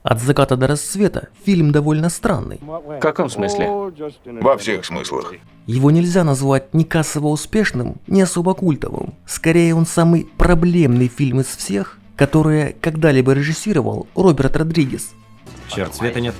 От заката до рассвета фильм довольно странный. В каком смысле? Во всех смыслах. Его нельзя назвать ни кассово успешным, ни особо культовым. Скорее, он самый проблемный фильм из всех, которые когда-либо режиссировал Роберт Родригес. Черт, света нет.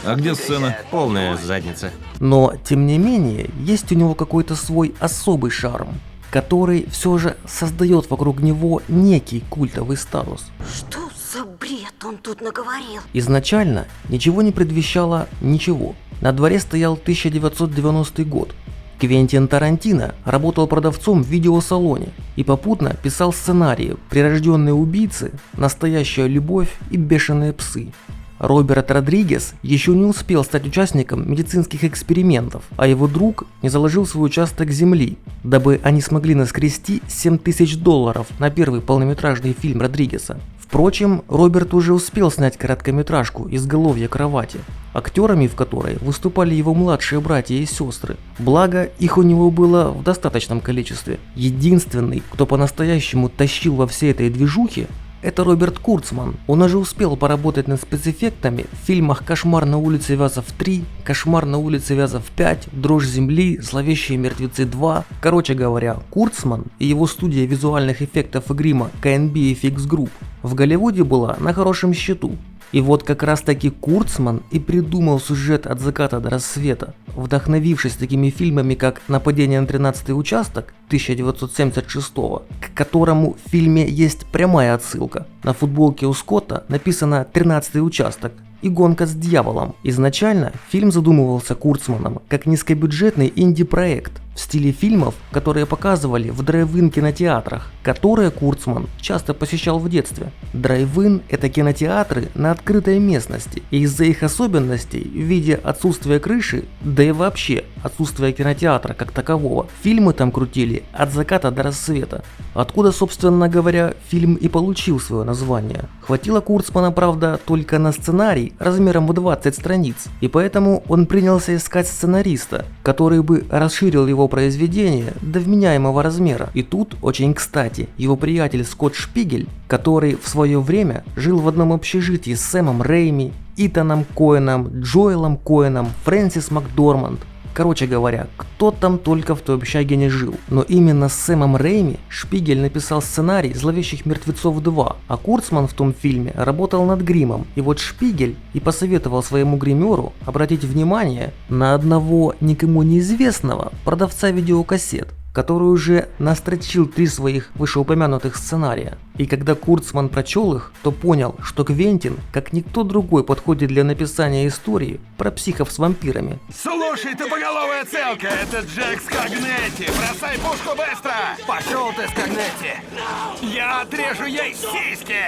А где сцена? Полная задница. Но, тем не менее, есть у него какой-то свой особый шарм, который все же создает вокруг него некий культовый статус. Что за бред он тут наговорил? Изначально ничего не предвещало ничего. На дворе стоял 1990 год. Квентин Тарантино работал продавцом в видеосалоне и попутно писал сценарии «Прирожденные убийцы», «Настоящая любовь» и «Бешеные псы». Роберт Родригес еще не успел стать участником медицинских экспериментов, а его друг не заложил свой участок земли, дабы они смогли наскрести $7000 на первый полнометражный фильм Родригеса. Впрочем, Роберт уже успел снять короткометражку «Изголовье кровати», актерами в которой выступали его младшие братья и сестры, благо их у него было в достаточном количестве. Единственный, кто по-настоящему тащил во всей этой движухе, это Роберт Курцман. Он уже успел поработать над спецэффектами в фильмах «Кошмар на улице Вязов 3», «Кошмар на улице Вязов 5», «Дрожь земли», «Зловещие мертвецы 2». Короче говоря, Курцман и его студия визуальных эффектов и грима K&B FX Group в Голливуде была на хорошем счету. И вот как раз таки Курцман и придумал сюжет «От заката до рассвета», вдохновившись такими фильмами, как «Нападение на 13-й участок» 1976, к которому в фильме есть прямая отсылка. На футболке у Скотта написано «13-й участок» и «Гонка с дьяволом». Изначально фильм задумывался Курцманом как низкобюджетный инди-проект в стиле фильмов, которые показывали в драйв-ин кинотеатрах, которые Курцман часто посещал в детстве. Драйв-ин – это кинотеатры на открытой местности, и из-за их особенностей в виде отсутствия крыши, да и вообще отсутствия кинотеатра как такового, фильмы там крутили от заката до рассвета. Откуда, собственно говоря, фильм и получил свое название. Хватило Курцмана, правда, только на сценарий размером в 20 страниц, и поэтому он принялся искать сценариста, который бы расширил его произведение до вменяемого размера. И тут, очень кстати, его приятель Скотт Шпигель, который в свое время жил в одном общежитии с Сэмом Рэйми, Итаном Коэном, Джоэлом Коэном, Фрэнсис Макдорманд. Короче говоря, кто там только в той общаге не жил. Но именно с Сэмом Рэйми Шпигель написал сценарий «Зловещих мертвецов 2», а Курцман в том фильме работал над гримом. И вот Шпигель и посоветовал своему гримеру обратить внимание на одного никому неизвестного продавца видеокассет, который уже настрочил 3 своих вышеупомянутых сценария. И когда Курцман прочел их, то понял, что Квентин, как никто другой, подходит для написания истории про психов с вампирами. Слушай, тупоголовая целка, это Джек Скагнетти. Бросай пушку быстро! Пошел ты, Скагнетти! Я отрежу ей сиськи!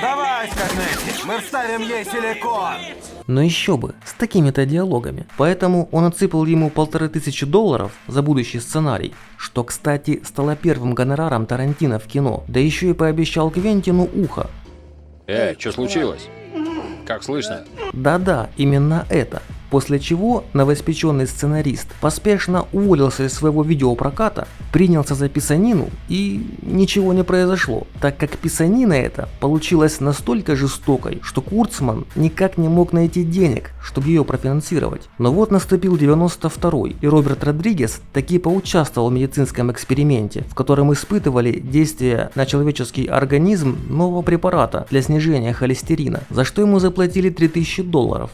Давай, Скагнетти, мы вставим ей силикон! Но еще бы, с такими-то диалогами. Поэтому он отсыпал ему $1500 за будущий сценарий, что, кстати, стало первым гонораром Тарантино в кино, да еще и пообещал Квентину ухо. Что случилось? Как слышно? Да-да, именно это. После чего новоиспеченный сценарист поспешно уволился из своего видеопроката, принялся за писанину, и ничего не произошло, так как писанина эта получилась настолько жестокой, что Курцман никак не мог найти денег, чтобы ее профинансировать. Но вот наступил 92-й, и Роберт Родригес таки поучаствовал в медицинском эксперименте, в котором испытывали действие на человеческий организм нового препарата для снижения холестерина, за что ему заплатили $3000.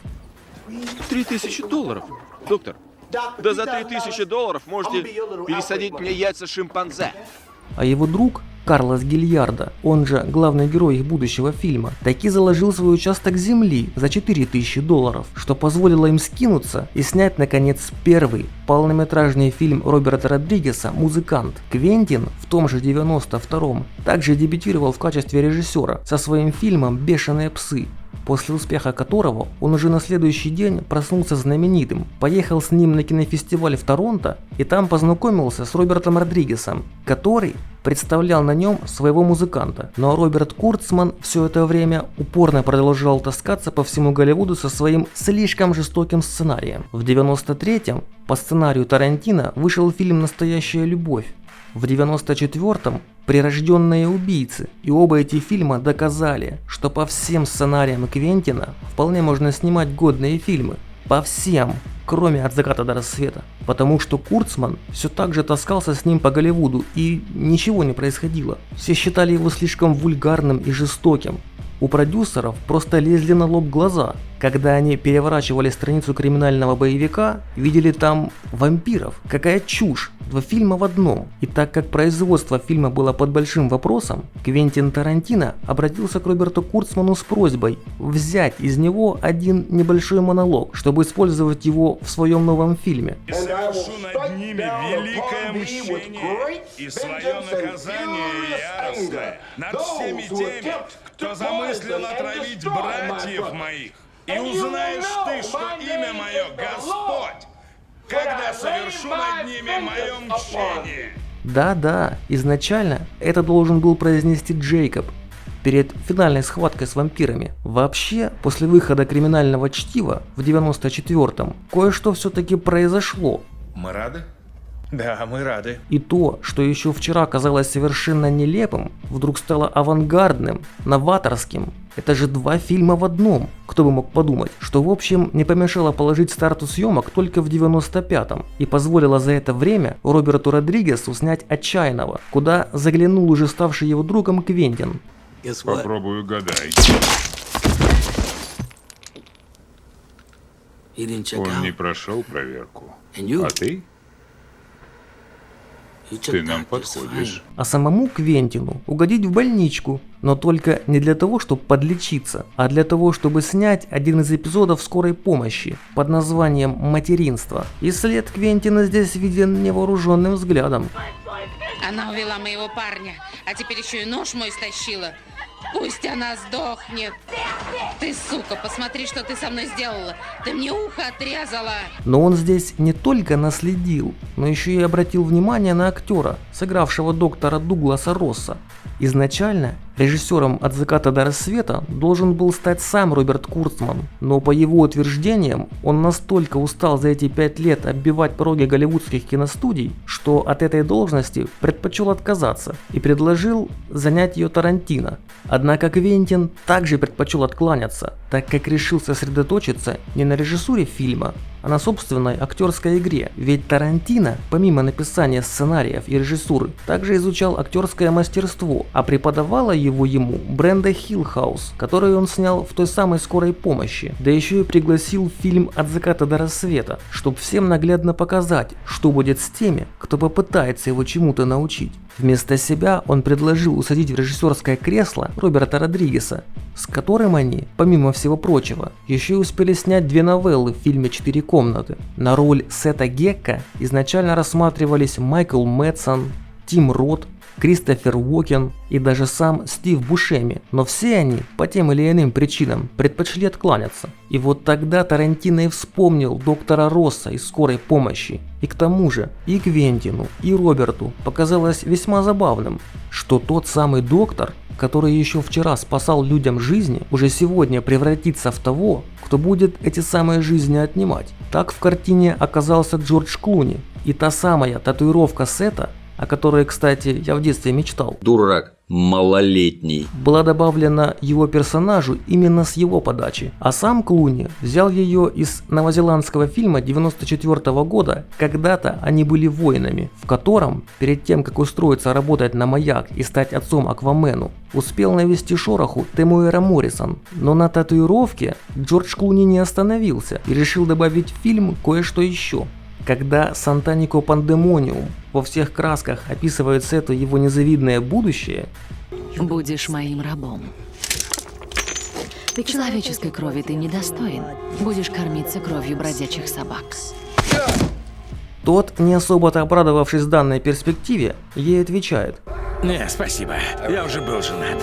$3000? Доктор, да за $3000 можете пересадить мне яйца шимпанзе. А его друг Карлос Гильярдо, он же главный герой их будущего фильма, таки заложил свой участок земли за $4000, что позволило им скинуться и снять наконец первый полнометражный фильм Роберта Родригеса «Музыкант». Квентин в том же 92-м также дебютировал в качестве режиссера со своим фильмом «Бешеные псы», после успеха которого он уже на следующий день проснулся знаменитым, поехал с ним на кинофестиваль в Торонто и там познакомился с Робертом Родригесом, который представлял на нем своего музыканта. Но Роберт Курцман все это время упорно продолжал таскаться по всему Голливуду со своим слишком жестоким сценарием. В 93-м по сценарию Тарантино вышел фильм «Настоящая любовь». В 94-м «Прирожденные убийцы», и оба эти фильма доказали, что по всем сценариям Квентина вполне можно снимать годные фильмы. По всем, кроме «От заката до рассвета». Потому что Курцман все так же таскался с ним по Голливуду, и ничего не происходило. Все считали его слишком вульгарным и жестоким. У продюсеров просто лезли на лоб глаза, когда они переворачивали страницу криминального боевика, видели там вампиров. Какая чушь! 2 фильма в одном. И так как производство фильма было под большим вопросом, Квентин Тарантино обратился к Роберту Курцману с просьбой взять из него один небольшой монолог, чтобы использовать его в своем новом фильме. И совершу над ними великое мщение и свое наказание яростное над всеми теми, кто замыслил отравить братьев моих. И узнаешь ты, что имя мое Господь, когда совершу над ними мое мщение. Да-да, изначально это должен был произнести Джейкоб перед финальной схваткой с вампирами. Вообще, после выхода «Криминального чтива» в 94-м, кое-что все-таки произошло. Мы рады? Да, мы рады. И то, что еще вчера казалось совершенно нелепым, вдруг стало авангардным, новаторским. Это же 2 фильма в одном. Кто бы мог подумать, что в общем не помешало положить старту съемок только в 95-м и позволило за это время Роберту Родригесу снять «Отчаянного», куда заглянул уже ставший его другом Квентин. Попробую угадай. Он не прошел проверку. А ты? Ты нам подходишь. А самому Квентину угодить в больничку, но только не для того, чтобы подлечиться, а для того, чтобы снять один из эпизодов скорой помощи под названием «Материнство». И след Квентина здесь виден невооруженным взглядом. Она увела моего парня, а теперь еще и нож мой стащила. Пусть она сдохнет. Ты, сука, посмотри, что ты со мной сделала. Ты мне ухо отрезала. Но он здесь не только наследил, но еще и обратил внимание на актера, сыгравшего доктора Дугласа Росса. Изначально режиссером «От заката до рассвета» должен был стать сам Роберт Курцман, но по его утверждениям он настолько устал за эти 5 лет оббивать пороги голливудских киностудий, что от этой должности предпочел отказаться и предложил занять ее Тарантино. Однако Квентин также предпочел откланяться, так как решил сосредоточиться не на режиссуре фильма, а на собственной актерской игре. Ведь Тарантино, помимо написания сценариев и режиссуры, также изучал актерское мастерство, а преподавала его ему Бренда Хиллхаус, которую он снял в той самой скорой помощи. Да еще и пригласил в фильм «От заката до рассвета», чтобы всем наглядно показать, что будет с теми, кто попытается его чему-то научить. Вместо себя он предложил усадить в режиссерское кресло Роберта Родригеса, с которым они, помимо всего прочего, еще и успели снять 2 новеллы в фильме «4 комнаты». На роль Сета Гекка изначально рассматривались Майкл Мэдсон, Тим Рот, Кристофер Уокен и даже сам Стив Бушеми, но все они по тем или иным причинам предпочли откланяться. И вот тогда Тарантино и вспомнил доктора Росса из скорой помощи. И к тому же и Квентину, и Роберту показалось весьма забавным, что тот самый доктор, который еще вчера спасал людям жизни, уже сегодня превратится в того, кто будет эти самые жизни отнимать. Так в картине оказался Джордж Клуни, и та самая татуировка Сета, о которой, кстати, я в детстве мечтал, Дурак малолетний, была добавлена его персонажу именно с его подачи. А сам Клуни взял ее из новозеландского фильма 94 года «Когда-то они были воинами», в котором, перед тем как устроиться работать на Маяк и стать отцом Аквамену, успел навести шороху Темуэра Моррисон. Но на татуировке Джордж Клуни не остановился и решил добавить в фильм кое-что еще. Когда Сантанико Пандемониум во всех красках описывает Сету его незавидное будущее, будешь моим рабом. Человеческой крови ты недостоин. Будешь кормиться кровью бродячих собак. тот, не особо-то обрадовавшись данной перспективе, ей отвечает: Не, спасибо, я уже был женат.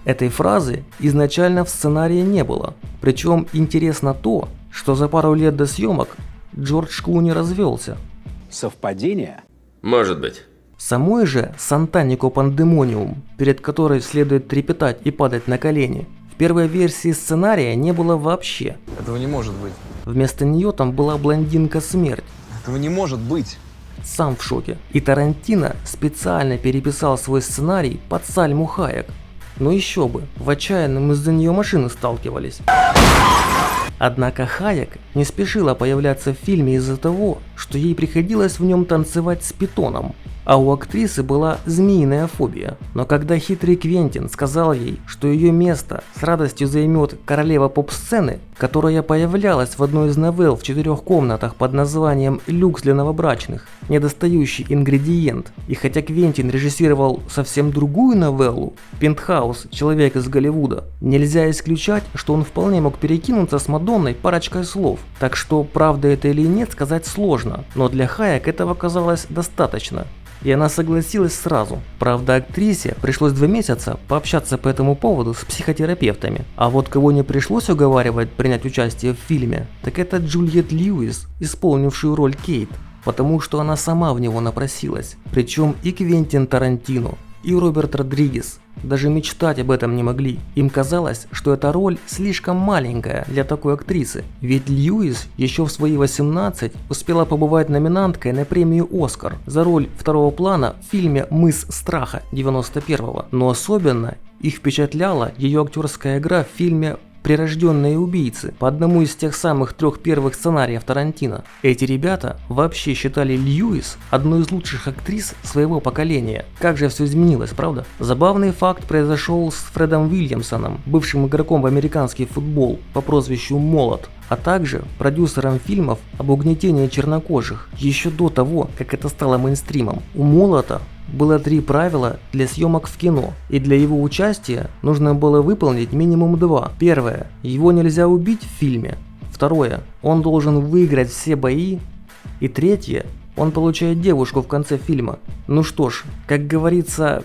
Этой фразы изначально в сценарии не было. Причем интересно то, что за пару лет до съемок Джордж Клуни развелся. Совпадение? Может быть. Самой же Сантанико Пандемониум, перед которой следует трепетать и падать на колени, в первой версии сценария не было вообще. Этого не может быть. Вместо нее там была блондинка Смерть. Этого не может быть. сам в шоке. И Тарантино специально переписал свой сценарий под Сальму Хайек. Ну еще бы, в отчаянном из-за нее машины сталкивались. Однако Хайек не спешила появляться в фильме из-за того, что ей приходилось в нем танцевать с питоном, а у актрисы была змеиная фобия. Но когда хитрый Квентин сказал ей, что ее место с радостью займет королева поп-сцены, которая появлялась в одной из новелл в 4 комнатах под названием «Люкс для новобрачных», недостающий ингредиент, и хотя Квентин режиссировал совсем другую новеллу «Пентхаус. Человек из Голливуда», нельзя исключать, что он вполне мог перекинуться с Мадонной парочкой слов. Так что правда это или нет сказать сложно, но для Хайек этого казалось достаточно. И она согласилась сразу. Правда, актрисе пришлось 2 месяца пообщаться по этому поводу с психотерапевтами. А вот кого не пришлось уговаривать принять участие в фильме, так это Джульетт Льюис, исполнившую роль Кейт, потому что она сама в него напросилась. Причем и Квентин Тарантино, и Роберт Родригес даже мечтать об этом не могли. Им казалось, что эта роль слишком маленькая для такой актрисы. Ведь Льюис еще в свои 18 успела побывать номинанткой на премию «Оскар» за роль второго плана в фильме «Мыс страха» 91-го. Но особенно их впечатляла ее актерская игра в фильме «Прирожденные убийцы» по одному из тех самых 3 первых сценариев Тарантино. Эти ребята вообще считали Льюис одной из лучших актрис своего поколения. Как же все изменилось, правда? Забавный факт произошел с Фредом Уильямсоном, бывшим игроком в американский футбол по прозвищу Молот, а также продюсером фильмов об угнетении чернокожих, еще до того, как это стало мейнстримом. У Молота было 3 правила для съемок в кино, и для его участия нужно было выполнить минимум 2. Первое. Его нельзя убить в фильме. Второе. Он должен выиграть все бои. И третье. Он получает девушку в конце фильма. Ну что ж, как говорится,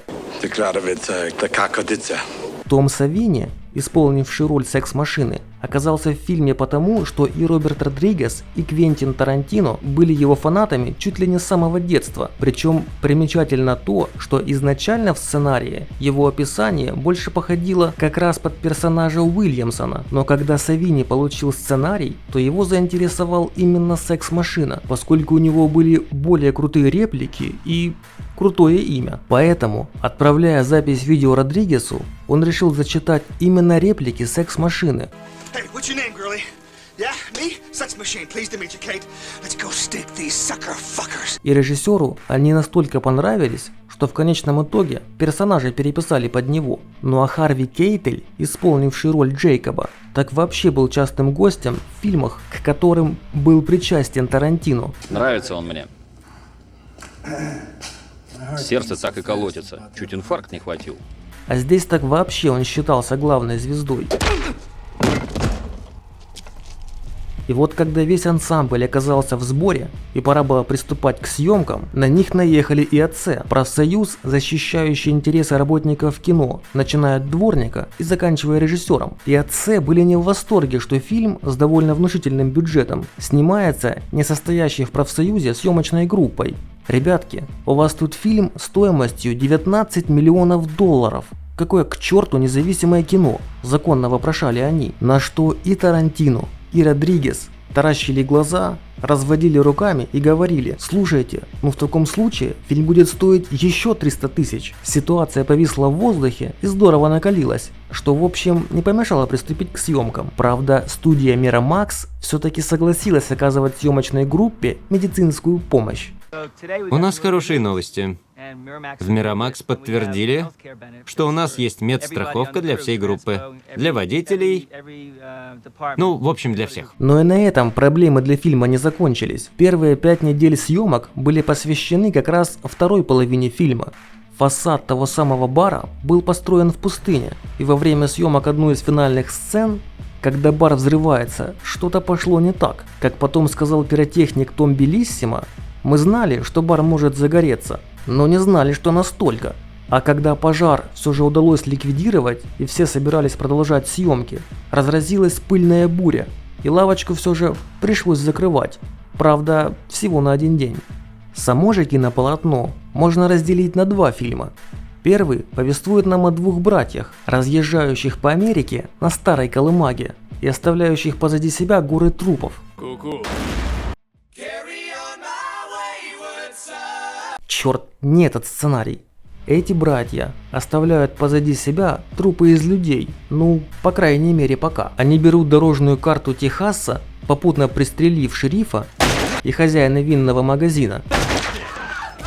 Том Савини, исполнивший роль секс-машины, оказался в фильме потому, что и Роберт Родригес, и Квентин Тарантино были его фанатами чуть ли не с самого детства. Причем примечательно то, что изначально в сценарии его описание больше походило как раз под персонажа Уильямсона, но когда Савини получил сценарий, то его заинтересовал именно секс-машина, поскольку у него были более крутые реплики и крутое имя. Поэтому, отправляя запись видео Родригесу, он решил зачитать именно реплики секс-машины. Hey, what's your name, girlie? Yeah, me? Sex Machine. Pleased to meet you, Kate. Let's go stick these sucker fuckers. И режиссеру они настолько понравились, что в конечном итоге персонажа переписали под него. Ну а Харви Кейтель, исполнивший роль Джейкоба, так вообще был частым гостем в фильмах, к которым был причастен Тарантино. Нравится он мне. Сердце так и колотится. Чуть инфаркт не хватил. А здесь так вообще он считался главной звездой. И вот когда весь ансамбль оказался в сборе и пора было приступать к съемкам, на них наехали и АЦ, профсоюз, защищающий интересы работников кино, начиная от дворника и заканчивая режиссером. И АЦ были не в восторге, что фильм с довольно внушительным бюджетом снимается не состоящей в профсоюзе съемочной группой. Ребятки, у вас тут фильм стоимостью $19 миллионов. Какое к черту независимое кино? Законно вопрошали они. На что и Тарантино, и Родригес таращили глаза, разводили руками и говорили: слушайте, ну в таком случае фильм будет стоить еще 300 тысяч. Ситуация повисла в воздухе и здорово накалилась, что в общем не помешало приступить к съемкам. Правда, студия Miramax все-таки согласилась оказывать съемочной группе медицинскую помощь. У нас хорошие новости. В Miramax подтвердили, что у нас есть медстраховка для всей группы, для водителей, ну, в общем, для всех. Но и на этом проблемы для фильма не закончились. Первые 5 недель съемок были посвящены как раз второй половине фильма. Фасад того самого бара был построен в пустыне, и во время съемок одной из финальных сцен, когда бар взрывается, что-то пошло не так. Как потом сказал пиротехник Том Белиссимо, мы знали, что бар может загореться, но не знали, что настолько. А когда пожар все же удалось ликвидировать и все собирались продолжать съемки, разразилась пыльная буря, и лавочку все же пришлось закрывать. Правда, всего на 1 день. Само же кинополотно можно разделить на 2 фильма. Первый повествует нам о 2 братьях, разъезжающих по Америке на старой колымаге и оставляющих позади себя горы трупов. Ку-ку. Черт, не этот сценарий. Эти братья оставляют позади себя трупы из людей, ну, по крайней мере пока. Они берут дорожную карту Техаса, попутно пристрелив шерифа и хозяина винного магазина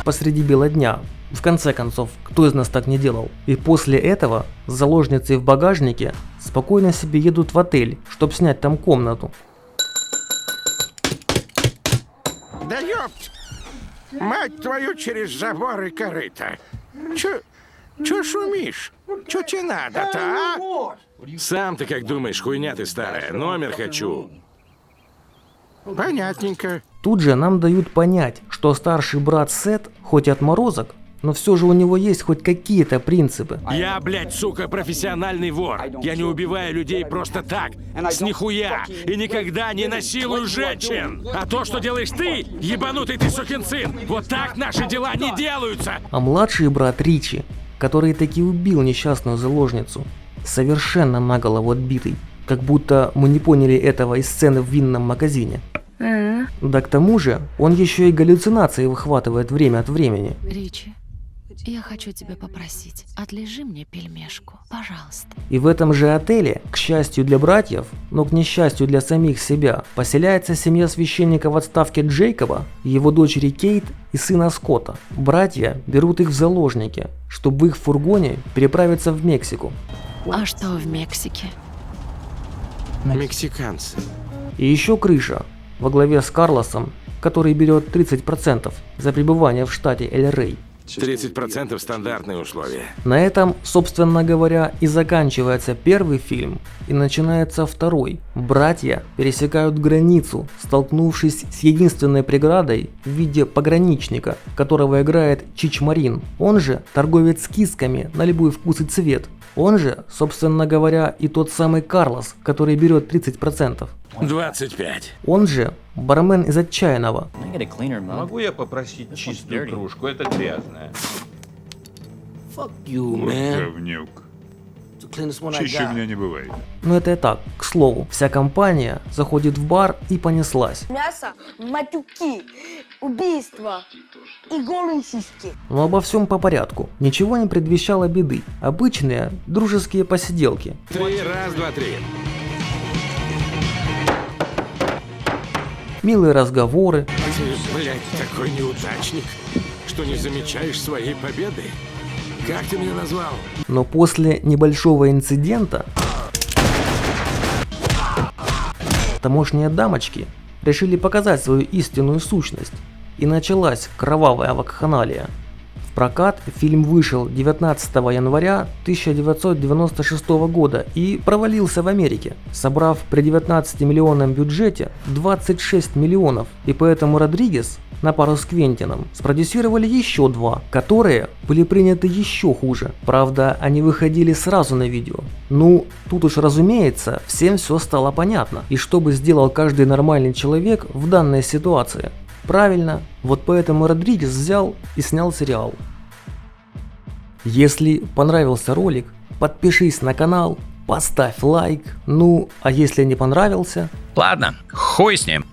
посреди бела дня. В конце концов, кто из нас так не делал? И после этого с заложницей в багажнике спокойно себе едут в отель, чтобы снять там комнату. Да ёпть! Мать твою через забор и корыто! Чё шумишь? Чё тебе надо-то, а? Сам ты как думаешь, хуйня ты старая, номер хочу. Понятненько. Тут же нам дают понять, что старший брат Сет, хоть и отморозок, но все же у него есть хоть какие-то принципы. Я, блядь, сука, профессиональный вор. Я не убиваю людей просто так, с нихуя, и никогда не насилую женщин. А то, что делаешь ты, ебанутый ты сукин сын, вот так наши дела не делаются. А младший брат Ричи, который таки убил несчастную заложницу, совершенно на голову отбитый, как будто мы не поняли этого из сцены в винном магазине. Да к тому же, он еще и галлюцинации выхватывает время от времени. Ричи, я хочу тебя попросить, отлежи мне пельмешку, пожалуйста. И в этом же отеле, к счастью для братьев, но к несчастью для самих себя, поселяется семья священника в отставке Джейкоба, его дочери Кейт и сына Скотта. Братья берут их в заложники, чтобы в их фургоне переправиться в Мексику. А что в Мексике? Мексиканцы. И еще крыша, во главе с Карлосом, который берет 30% за пребывание в штате Эль-Рей. 30% стандартные условия. На этом, собственно говоря, и заканчивается первый фильм, и начинается второй. Братья пересекают границу, столкнувшись с единственной преградой в виде пограничника, которого играет Чич Марин. Он же торговец кисками на любой вкус и цвет. Он же, собственно говоря, и тот самый Карлос, который берет 30%. 25. Он же бармен из «Отчаянного». Могу я попросить чистую кружку? Это грязная. Говнюк. Чище меня не бывает. Но это и так, к слову. Вся компания заходит в бар и понеслась. Мясо, матюки, убийства и голые сиськи. Но обо всем по порядку. Ничего не предвещало беды. Обычные дружеские посиделки. 3, раз, два, 3. Милые разговоры. Ты, блядь, такой неудачник, что не замечаешь своей победы. Как ты меня назвал? Но после небольшого инцидента тамошние дамочки решили показать свою истинную сущность. И началась кровавая вакханалия. В прокат фильм вышел 19 января 1996 года и провалился в Америке, собрав при 19-миллионном бюджете 26 миллионов. И поэтому Родригес на пару с Квентином спродюсировали еще 2, которые были приняты еще хуже. Правда, они выходили сразу на видео. Ну, тут уж разумеется, всем все стало понятно. И что бы сделал каждый нормальный человек в данной ситуации? Правильно, вот поэтому Родригес взял и снял сериал. Если понравился ролик, подпишись на канал, поставь лайк, ну а если не понравился... Ладно, хуй с ним.